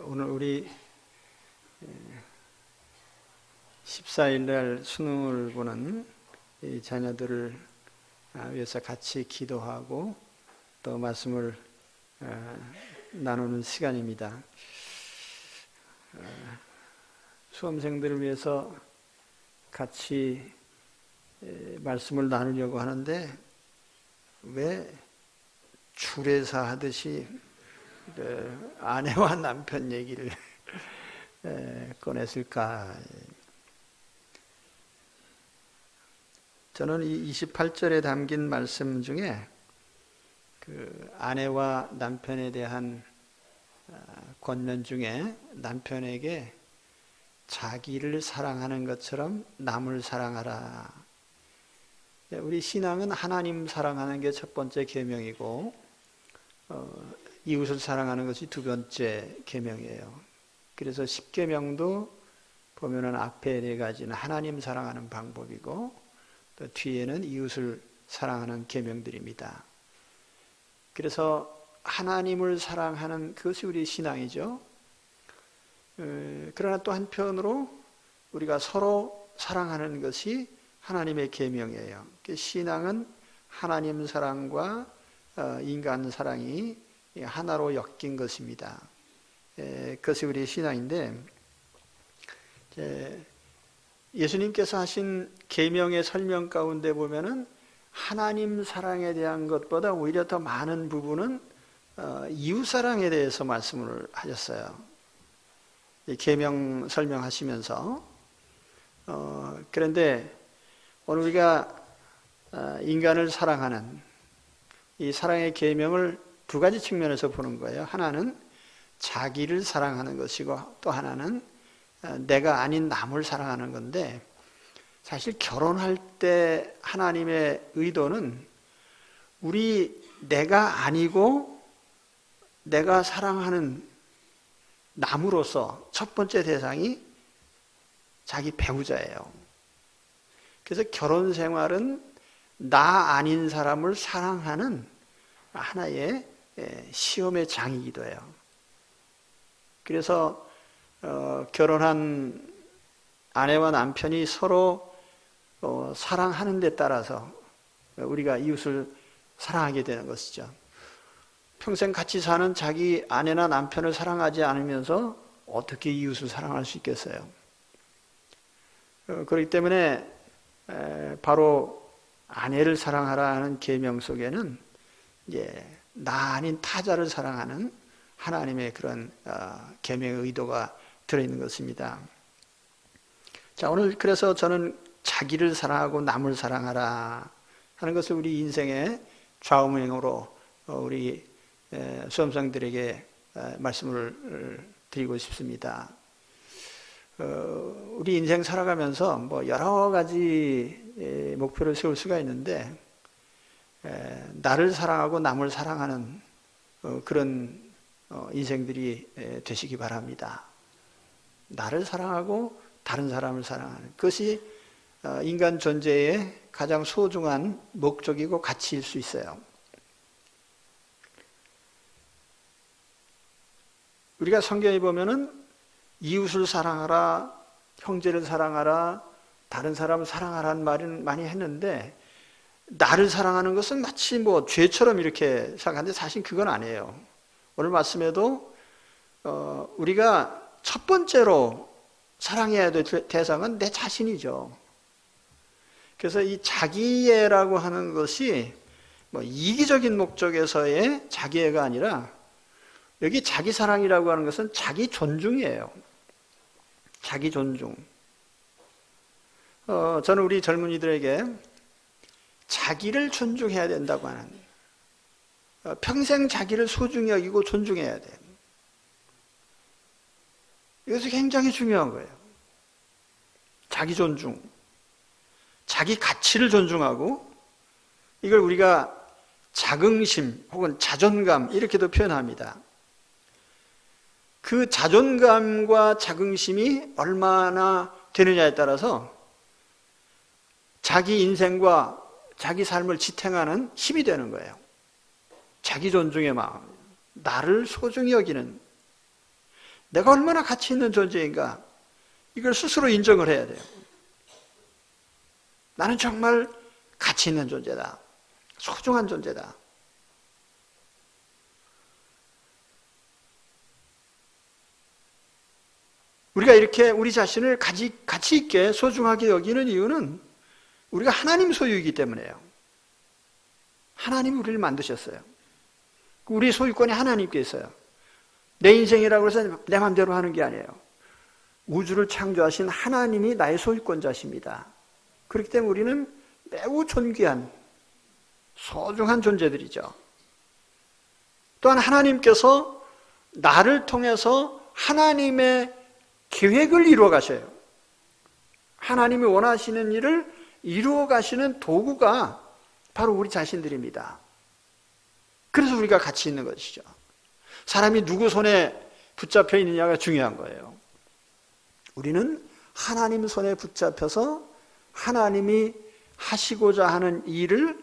오늘 우리 14일 날 수능을 보는 이 자녀들을 위해서 같이 기도하고 또 말씀을 나누는 시간입니다. 수험생들을 위해서 같이 말씀을 나누려고 하는데 왜 주례사 하듯이 아내와 남편 얘기를 꺼냈을까? 저는 이 28절에 담긴 말씀 중에 그 아내와 남편에 대한 권면 중에 남편에게 자기를 사랑하는 것처럼 남을 사랑하라. 우리 신앙은 하나님 사랑하는 게 첫 번째 계명이고 이웃을 사랑하는 것이 두 번째 계명이에요. 그래서 10계명도 보면은 앞에 네 가지는 하나님 사랑하는 방법이고 또 뒤에는 이웃을 사랑하는 계명들입니다. 그래서 하나님을 사랑하는 그것이 우리 신앙이죠. 그러나 또 한편으로 우리가 서로 사랑하는 것이 하나님의 계명이에요. 신앙은 하나님 사랑과 인간 사랑이 하나로 엮인 것입니다. 그것이 우리의 신앙인데 예수님께서 하신 계명의 설명 가운데 보면은 하나님 사랑에 대한 것보다 오히려 더 많은 부분은 이웃 사랑에 대해서 말씀을 하셨어요. 계명 설명하시면서 그런데 오늘 우리가 인간을 사랑하는 이 사랑의 계명을 두 가지 측면에서 보는 거예요. 하나는 자기를 사랑하는 것이고 또 하나는 내가 아닌 남을 사랑하는 건데 사실 결혼할 때 하나님의 의도는 내가 아니고 내가 사랑하는 남으로서 첫 번째 대상이 자기 배우자예요. 그래서 결혼 생활은 나 아닌 사람을 사랑하는 하나의 시험의 장이기도 해요. 그래서 결혼한 아내와 남편이 서로 사랑하는 데 따라서 우리가 이웃을 사랑하게 되는 것이죠. 평생 같이 사는 자기 아내나 남편을 사랑하지 않으면서 어떻게 이웃을 사랑할 수 있겠어요? 그렇기 때문에 바로 아내를 사랑하라 하는 계명 속에는 나 아닌 타자를 사랑하는 하나님의 그런 계명의 의도가 들어있는 것입니다. 자, 오늘 그래서 저는 자기를 사랑하고 남을 사랑하라 하는 것을 우리 인생의 좌우명으로 우리 수험생들에게 말씀을 드리고 싶습니다. 우리 인생 살아가면서 뭐 여러 가지 목표를 세울 수가 있는데 나를 사랑하고 남을 사랑하는 그런 인생들이 되시기 바랍니다. 나를 사랑하고 다른 사람을 사랑하는 그것이 인간 존재의 가장 소중한 목적이고 가치일 수 있어요. 우리가 성경에 보면은 이웃을 사랑하라, 형제를 사랑하라, 다른 사람을 사랑하라는 말은 많이 했는데 나를 사랑하는 것은 마치 뭐 죄처럼 이렇게 생각하는데 사실 그건 아니에요. 오늘 말씀에도 우리가 첫 번째로 사랑해야 될 대상은 내 자신이죠. 그래서 이 자기애라고 하는 것이 뭐 이기적인 목적에서의 자기애가 아니라 여기 자기 사랑이라고 하는 것은 자기 존중이에요. 자기 존중. 저는 우리 젊은이들에게 자기를 존중해야 된다고 하는 평생 자기를 소중히 여기고 존중해야 돼요. 이것이 굉장히 중요한 거예요. 자기 존중. 자기 가치를 존중하고 이걸 우리가 자긍심 혹은 자존감 이렇게도 표현합니다. 그 자존감과 자긍심이 얼마나 되느냐에 따라서 자기 인생과 자기 삶을 지탱하는 힘이 되는 거예요. 자기 존중의 마음, 나를 소중히 여기는 내가 얼마나 가치 있는 존재인가, 이걸 스스로 인정을 해야 돼요. 나는 정말 가치 있는 존재다. 소중한 존재다. 우리가 이렇게 우리 자신을 가치 있게 소중하게 여기는 이유는 우리가 하나님 소유이기 때문에요. 하나님이 우리를 만드셨어요. 우리 소유권이 하나님께 있어요. 내 인생이라고 해서 내 마음대로 하는 게 아니에요. 우주를 창조하신 하나님이 나의 소유권자십니다. 그렇기 때문에 우리는 매우 존귀한 소중한 존재들이죠. 또한 하나님께서 나를 통해서 하나님의 계획을 이루어 가셔요. 하나님이 원하시는 일을 이루어 가시는 도구가 바로 우리 자신들입니다. 그래서 우리가 가치 있는 것이죠. 사람이 누구 손에 붙잡혀 있느냐가 중요한 거예요. 우리는 하나님 손에 붙잡혀서 하나님이 하시고자 하는 일을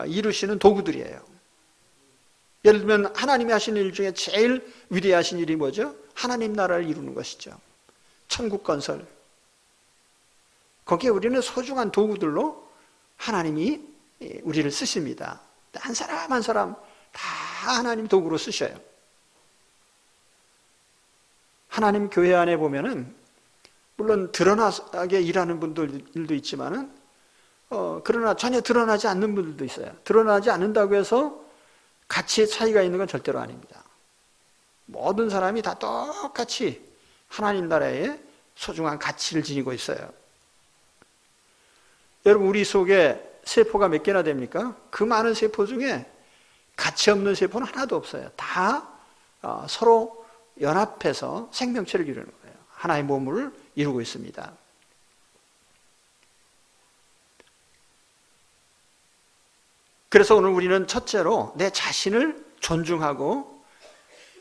이루시는 도구들이에요. 예를 들면 하나님이 하시는 일 중에 제일 위대하신 일이 뭐죠? 하나님 나라를 이루는 것이죠. 천국 건설. 거기에 우리는 소중한 도구들로 하나님이 우리를 쓰십니다. 한 사람 한 사람 다 하나님 도구로 쓰셔요. 하나님 교회 안에 보면은 물론 드러나게 일하는 분들도 있지만은 그러나 전혀 드러나지 않는 분들도 있어요. 드러나지 않는다고 해서 가치의 차이가 있는 건 절대로 아닙니다. 모든 사람이 다 똑같이 하나님 나라에 소중한 가치를 지니고 있어요. 여러분, 우리 속에 세포가 몇 개나 됩니까? 그 많은 세포 중에 가치 없는 세포는 하나도 없어요. 다 서로 연합해서 생명체를 이루는 거예요. 하나의 몸을 이루고 있습니다. 그래서 오늘 우리는 첫째로 내 자신을 존중하고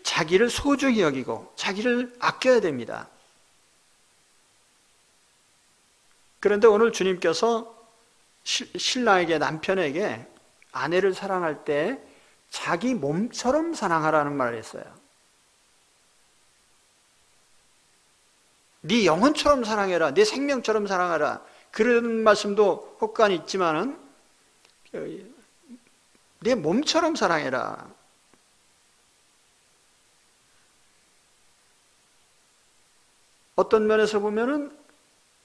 자기를 소중히 여기고 자기를 아껴야 됩니다. 그런데 오늘 주님께서 신랑에게, 남편에게 아내를 사랑할 때 자기 몸처럼 사랑하라는 말을 했어요. 네 영혼처럼 사랑해라, 네 생명처럼 사랑하라, 그런 말씀도 혹간 있지만은 내 몸처럼 사랑해라. 어떤 면에서 보면은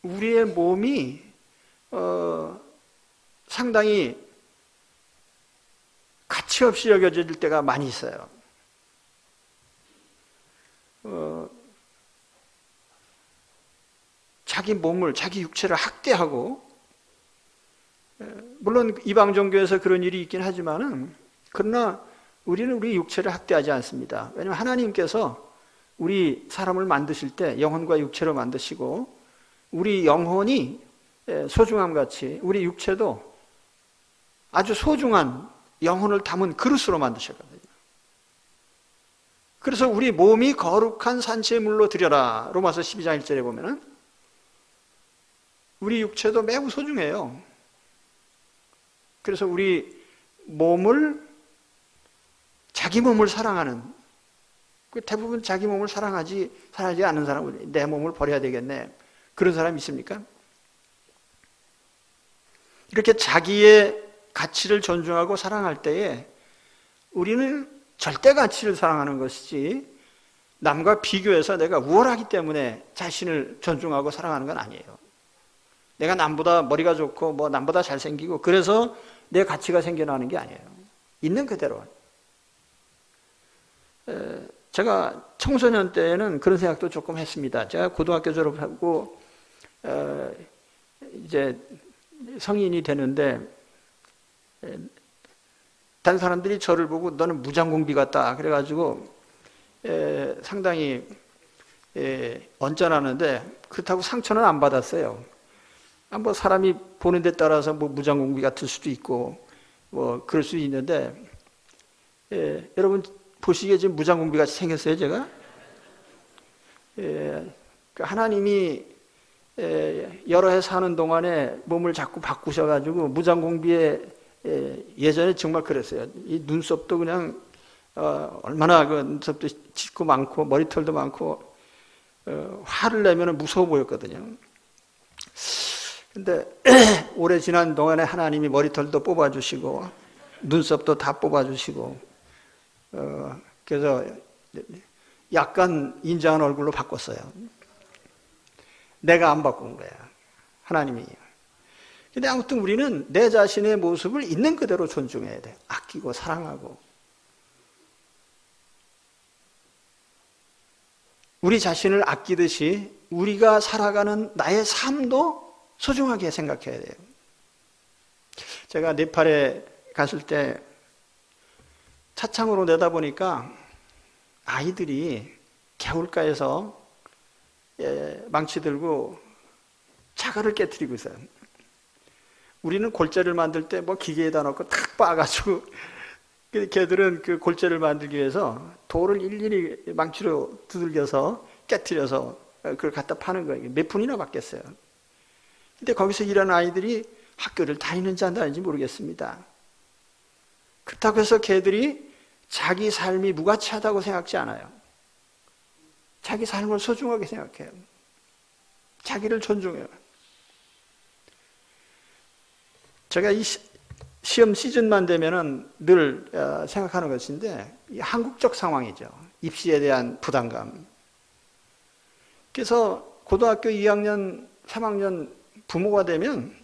우리의 몸이 상당히 가치 없이 여겨질 때가 많이 있어요. 자기 몸을, 자기 육체를 학대하고, 물론 이방 종교에서 그런 일이 있긴 하지만은, 그러나 우리는 우리 육체를 학대하지 않습니다. 왜냐하면 하나님께서 우리 사람을 만드실 때 영혼과 육체로 만드시고, 우리 영혼이 소중함 같이 우리 육체도 아주 소중한 영혼을 담은 그릇으로 만드셨거든요. 그래서 우리 몸이 거룩한 산채물로 드려라, 로마서 12장 1절에 보면은 우리 육체도 매우 소중해요. 그래서 우리 몸을, 자기 몸을 사랑하는, 대부분 자기 몸을 사랑하지 않는 사람은 내 몸을 버려야 되겠네, 그런 사람이 있습니까? 이렇게 자기의 가치를 존중하고 사랑할 때에 우리는 절대 가치를 사랑하는 것이지 남과 비교해서 내가 우월하기 때문에 자신을 존중하고 사랑하는 건 아니에요. 내가 남보다 머리가 좋고 뭐 남보다 잘생기고 그래서 내 가치가 생겨나는 게 아니에요. 있는 그대로. 제가 청소년 때에는 그런 생각도 조금 했습니다. 제가 고등학교 졸업하고 이제 성인이 되는데 다른 사람들이 저를 보고 너는 무장공비 같다 그래가지고 상당히 언짢았는데 그렇다고 상처는 안 받았어요. 뭐 사람이 보는 데 따라서 뭐 무장공비 같을 수도 있고 뭐 그럴 수도 있는데 여러분 보시기에 지금 무장공비 같이 생겼어요, 제가? 하나님이 여러 해 사는 동안에 몸을 자꾸 바꾸셔가지고 무장공비에 예전에 정말 그랬어요. 이 눈썹도 그냥 얼마나 그 눈썹도 짙고 많고 머리털도 많고 화를 내면 무서워 보였거든요. 근데 오래 지난 동안에 하나님이 머리털도 뽑아주시고 눈썹도 다 뽑아주시고 그래서 약간 인자한 얼굴로 바꿨어요. 내가 안 바꾼 거야, 하나님이. 근데 아무튼 우리는 내 자신의 모습을 있는 그대로 존중해야 돼. 아끼고 사랑하고. 우리 자신을 아끼듯이 우리가 살아가는 나의 삶도 소중하게 생각해야 돼요. 제가 네팔에 갔을 때 차창으로 내다보니까 아이들이 개울가에서 망치 들고 자갈을 깨트리고 있어요. 우리는 골재를 만들 때 뭐 기계에다 넣고 탁 빻아가지고, 걔들은 그 골재를 만들기 위해서 돌을 일일이 망치로 두들겨서 깨트려서 그걸 갖다 파는 거예요. 몇 푼이나 받겠어요. 근데 거기서 일하는 아이들이 학교를 다니는지 안 다니는지 모르겠습니다. 그렇다고 해서 걔들이 자기 삶이 무가치하다고 생각지 않아요. 자기 삶을 소중하게 생각해요. 자기를 존중해요. 제가 이 시험 시즌만 되면은 늘 생각하는 것인데, 이 한국적 상황이죠. 입시에 대한 부담감. 그래서 고등학교 2학년, 3학년 부모가 되면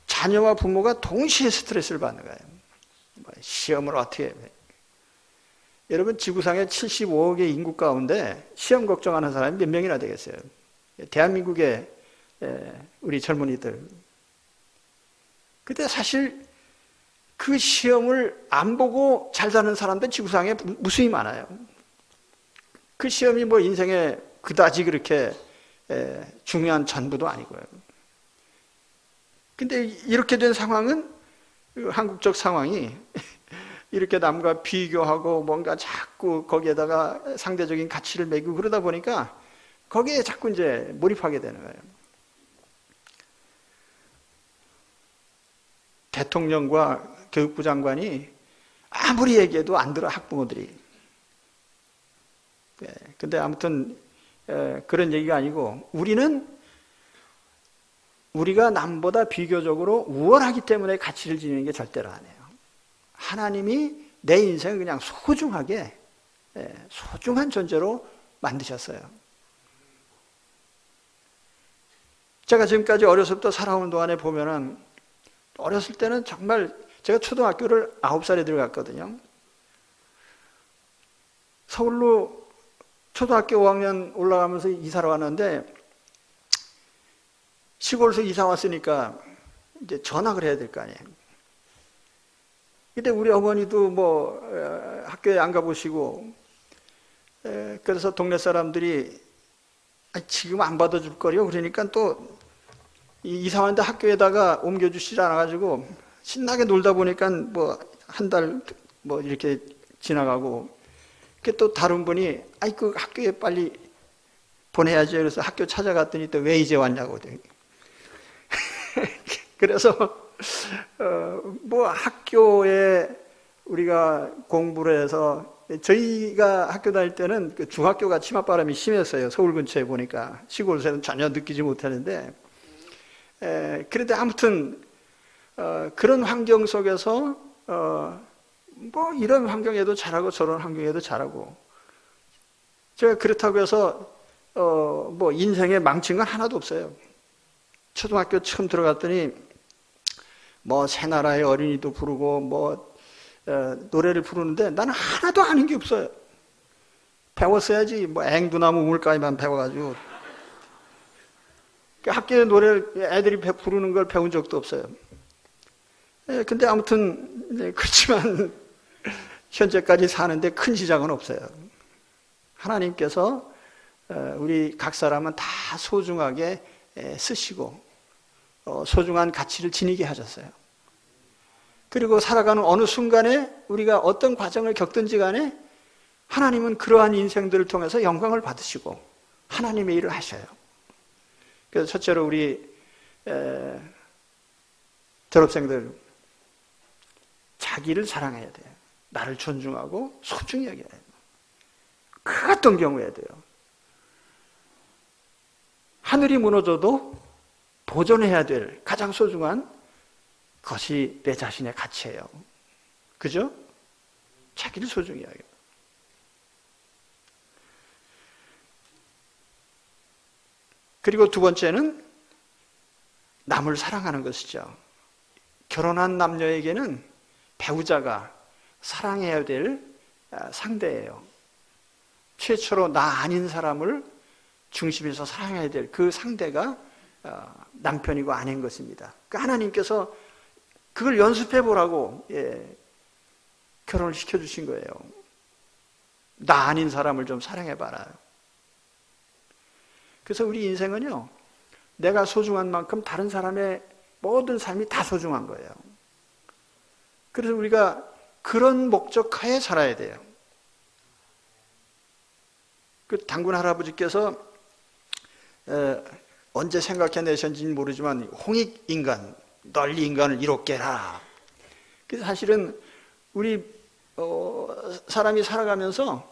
자녀와 부모가 동시에 스트레스를 받는 거예요. 시험을 어떻게 해. 여러분, 지구상에 75억의 인구 가운데 시험 걱정하는 사람이 몇 명이나 되겠어요? 대한민국의 우리 젊은이들. 근데 사실 그 시험을 안 보고 잘 사는 사람들 지구상에 무수히 많아요. 그 시험이 뭐 인생에 그다지 그렇게 중요한 전부도 아니고요. 근데 이렇게 된 상황은, 한국적 상황이 이렇게 남과 비교하고 뭔가 자꾸 거기에다가 상대적인 가치를 매기고 그러다 보니까 거기에 자꾸 이제 몰입하게 되는 거예요. 대통령과 교육부 장관이 아무리 얘기해도 안 들어, 학부모들이. 근데 아무튼 그런 얘기가 아니고, 우리가 남보다 비교적으로 우월하기 때문에 가치를 지니는 게 절대로 아니에요. 하나님이 내 인생을 그냥 소중하게, 소중한 존재로 만드셨어요. 제가 지금까지 어려서부터 살아온 동안에 보면은, 어렸을 때는 정말, 제가 초등학교를 9살에 들어갔거든요. 서울로 초등학교 5학년 올라가면서 이사를 왔는데, 시골에서 이사 왔으니까 이제 전학을 해야 될 거 아니에요. 근데 우리 어머니도 뭐 학교에 안 가보시고, 그래서 동네 사람들이 지금 안 받아줄 거려 그러니까 또 이사 왔는데 학교에다가 옮겨주시지 않아가지고 신나게 놀다 보니까 뭐 한 달 뭐 이렇게 지나가고, 또 다른 분이 그 학교에 빨리 보내야지. 그래서 학교 찾아갔더니 또 왜 이제 왔냐고. 그래서 뭐 학교에 우리가 공부를 해서, 저희가 학교 다닐 때는 그 중학교가 치맛바람이 심했어요. 서울 근처에 보니까. 시골에서는 전혀 느끼지 못하는데, 그런데 아무튼 그런 환경 속에서 뭐 이런 환경에도 잘하고 저런 환경에도 잘하고, 제가 그렇다고 해서 뭐 인생에 망친 건 하나도 없어요. 초등학교 처음 들어갔더니 뭐 새나라의 어린이도 부르고 뭐 노래를 부르는데 나는 하나도 아는 게 없어요. 배웠어야지. 뭐 앵두나무 우물가에만 배워가지고, 학교에 노래를 애들이 부르는 걸 배운 적도 없어요. 근데 아무튼 그렇지만 현재까지 사는데 큰 지장은 없어요. 하나님께서 우리 각 사람은 다 소중하게 쓰시고 소중한 가치를 지니게 하셨어요. 그리고 살아가는 어느 순간에 우리가 어떤 과정을 겪든지 간에 하나님은 그러한 인생들을 통해서 영광을 받으시고 하나님의 일을 하셔요. 그래서 첫째로 우리 졸업생들, 자기를 사랑해야 돼요. 나를 존중하고 소중히 여겨야 돼요. 그 어떤 경우에 돼요. 하늘이 무너져도 보존해야 될 가장 소중한 것이 내 자신의 가치예요. 그죠? 자기를 소중히 해요. 그리고 두 번째는 남을 사랑하는 것이죠. 결혼한 남녀에게는 배우자가 사랑해야 될 상대예요. 최초로 나 아닌 사람을 중심에서 사랑해야 될 그 상대가 남편이고 아내인 것입니다. 하나님께서 그걸 연습해 보라고 결혼을 시켜주신 거예요. 나 아닌 사람을 좀 사랑해 봐라. 그래서 우리 인생은요, 내가 소중한 만큼 다른 사람의 모든 삶이 다 소중한 거예요. 그래서 우리가 그런 목적 하에 살아야 돼요. 그 단군 할아버지께서 언제 생각해내셨는지는 모르지만 홍익인간, 널리 인간을 이롭게 해라. 그래서 사실은 우리 사람이 살아가면서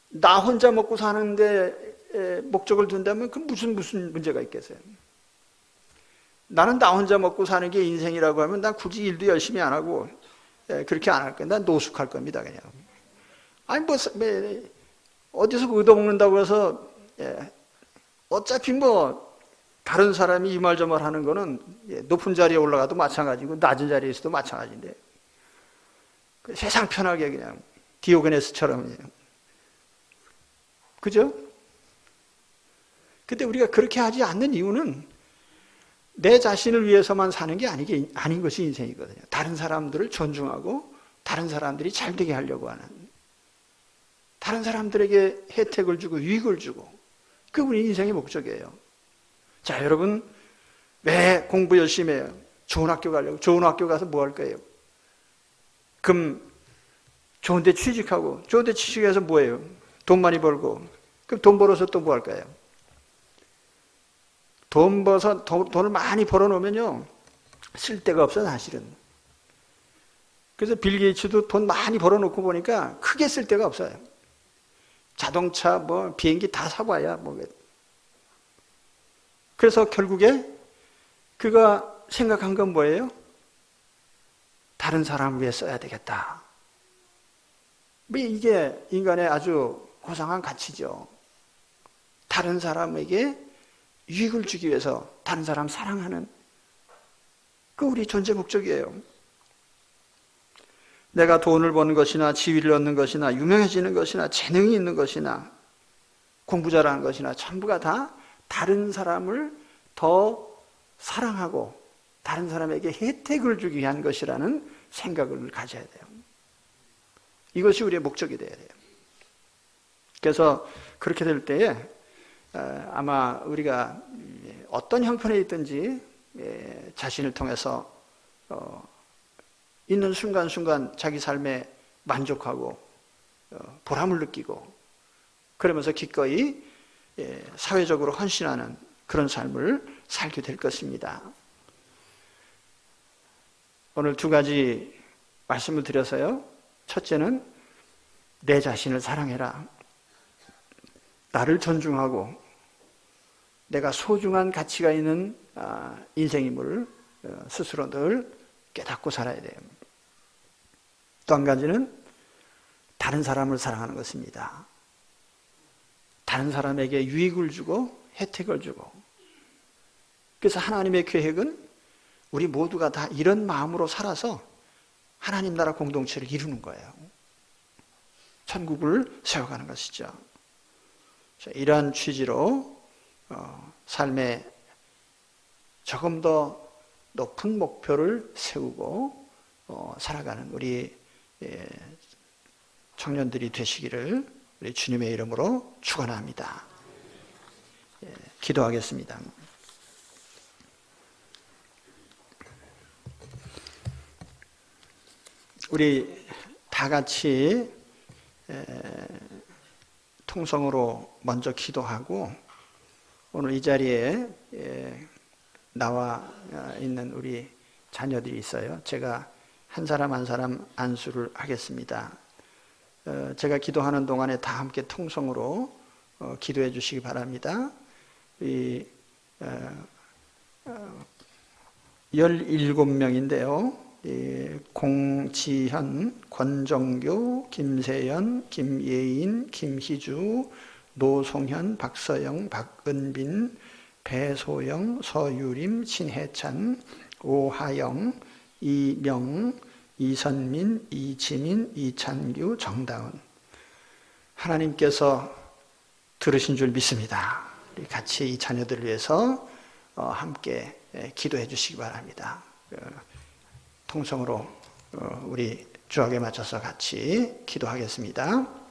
나 혼자 먹고 사는데 목적을 둔다면 그 무슨 문제가 있겠어요? 나는 나 혼자 먹고 사는 게 인생이라고 하면 난 굳이 일도 열심히 안 하고 그렇게 안 할 거예요. 난 노숙할 겁니다, 그냥. 아니 뭐 어디서 얻어먹는다고 해서 어차피 뭐 다른 사람이 이 말 저 말 하는 거는 높은 자리에 올라가도 마찬가지고 낮은 자리에 있어도 마찬가지인데 세상 편하게 그냥 디오게네스처럼 그냥. 그죠? 근데 우리가 그렇게 하지 않는 이유는 내 자신을 위해서만 사는 게 아닌 것이 인생이거든요. 다른 사람들을 존중하고 다른 사람들이 잘 되게 하려고 하는, 다른 사람들에게 혜택을 주고 유익을 주고, 그게 우리 인생의 목적이에요. 자, 여러분 왜 공부 열심히 해요? 좋은 학교 가려고. 좋은 학교 가서 뭐 할 거예요? 그럼 좋은 데 취직하고, 좋은 데 취직해서 뭐예요? 돈 많이 벌고. 그럼 돈 벌어서 또 뭐 할 거예요? 돈을 많이 벌어놓으면요, 쓸 데가 없어, 사실은. 그래서 빌 게이츠도 돈 많이 벌어놓고 보니까 크게 쓸 데가 없어요. 자동차, 뭐, 비행기 다 사봐야, 뭐. 그래서 결국에 그가 생각한 건 뭐예요? 다른 사람을 위해 써야 되겠다. 이게 인간의 아주 고상한 가치죠. 다른 사람에게 유익을 주기 위해서 다른 사람 사랑하는, 그 우리 존재 목적이에요. 내가 돈을 버는 것이나 지위를 얻는 것이나 유명해지는 것이나 재능이 있는 것이나 공부 잘하는 것이나 전부가 다 다른 사람을 더 사랑하고 다른 사람에게 혜택을 주기 위한 것이라는 생각을 가져야 돼요. 이것이 우리의 목적이 되어야 돼요. 그래서 그렇게 될 때에 아마 우리가 어떤 형편에 있든지 자신을 통해서 있는 순간순간 자기 삶에 만족하고 보람을 느끼고, 그러면서 기꺼이 사회적으로 헌신하는 그런 삶을 살게 될 것입니다. 오늘 두 가지 말씀을 드려서요. 첫째는 내 자신을 사랑해라. 나를 존중하고 내가 소중한 가치가 있는 인생임을 스스로 늘 깨닫고 살아야 돼요. 또 한 가지는 다른 사람을 사랑하는 것입니다. 다른 사람에게 유익을 주고 혜택을 주고. 그래서 하나님의 계획은 우리 모두가 다 이런 마음으로 살아서 하나님 나라 공동체를 이루는 거예요. 천국을 세워가는 것이죠. 이러한 취지로 삶에 조금 더 높은 목표를 세우고 살아가는 우리 청년들이 되시기를 우리 주님의 이름으로 축원합니다. 기도하겠습니다. 우리 다 같이 통성으로 먼저 기도하고, 오늘 이 자리에 나와 있는 우리 자녀들이 있어요. 제가 한 사람 한 사람 안수를 하겠습니다. 제가 기도하는 동안에 다 함께 통성으로 기도해 주시기 바랍니다. 이 17명인데요. 공지현, 권정교, 김세연, 김예인, 김희주, 노송현, 박서영, 박은빈, 배소영, 서유림, 신해찬, 오하영, 이명, 이선민, 이지민, 이찬규, 정다은. 하나님께서 들으신 줄 믿습니다. 우리 같이 이 자녀들을 위해서 함께 기도해 주시기 바랍니다. 통성으로 우리 주악에 맞춰서 같이 기도하겠습니다.